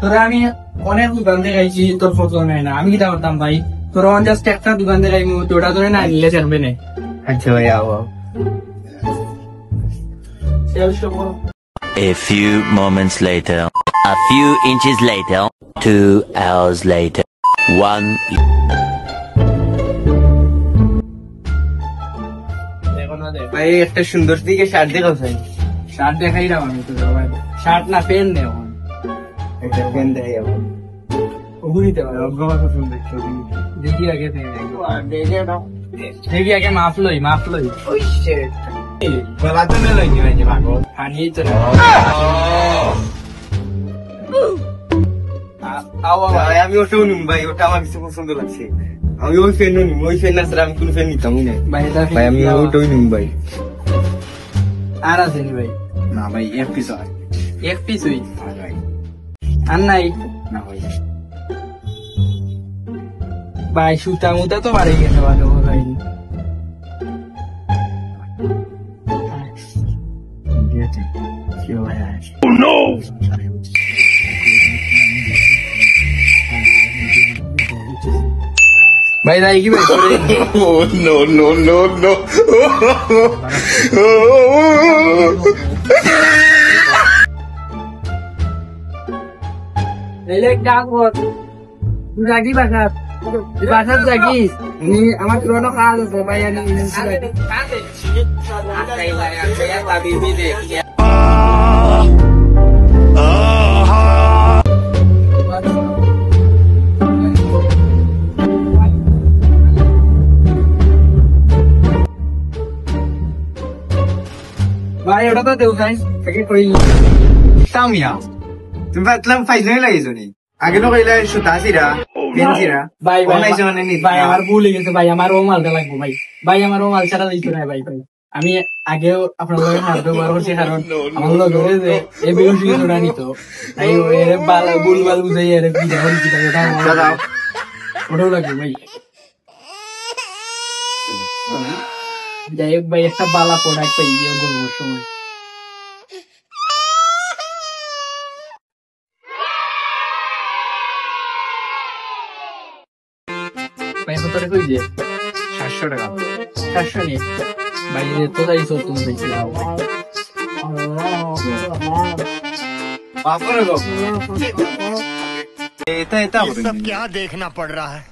তোরা আমি অনেক দোকান দেখাইছি, তোর পছন্দ হয় না, আমি কিটা করতাম ভাই? তোরা জাস্ট একটা দোকান দেখাই, তোরা তোরা না নিলে চলবে না। আচ্ছা ভাই আও। A few moments later, a few inches later, 2 hours later, 1. ভাই একটা সুন্দর দিকে শার্ট দেখাও ভাই। শার্ট দেখাই দাও, আমি তো শার্ট না প্যান্ট নেই এখন। একটা প্যান্ট দেখাই এখন। ওগুলিতে দেখি আগে দেখি আগে মাফ লই। ওই শিট গলা তো না লইছি ভাই ভাগো পানি তো ভাই আমি ওটাও নিম ভাই, ওটা আমার কিছু পছন্দ লাগছে। আমি ওই ফ্যানও নিম, ওই ফ্যান না ছাড়া আমি কোন ফ্যান নিতামই না ভাই। আমি ওটাই নিম ভাই। আর আছে নি ভাই? না ভাই এক পিস হয়। এক পিস হই ভাই আর নাই না ভাই। ভাই সুতা মুতা তো বাড়ি গেছে ভালো ভাই। ভাই যাই কি ভাই? no. জাগি বাসার জাগিস আমার পুরোনো কাজ আছে ভাই। ভাই ওটা তো দেউ খাই তামিয়া তুমি ভাবলাম ফাইজনে লাগিয়েছো নি? আগে তো কইলা সুতা ছিড়া পেন ছিড়া ভাই বানাইছো মানে নি? ভাই আমার ভুল হয়ে গেছে ভাই, আমার ও মালটা লাগবো ভাই। ভাই আমার ও মাল ছাড়া দিতে নাই ভাই। আমি আগেও আপনার লোকের হাত ব্যবহার করছি, কারণ আমার লোক ধরে যে এই বেশি কিছুটা নিত তাই ভুল ভাল বুঝাই এর ওটাও লাগবে ভাই। যাই হোক ভাই, একটা বালা প্রোডাক্ট পাই গিয়ে গরমের সময়। ভাই কত টাকা হয়ে যায়? 700 টাকা। 700 নিয়ে ভাই কোথায় চল তুমি দেখছি बाप रे बाप। ये सब क्या देखना पड़ रहा है।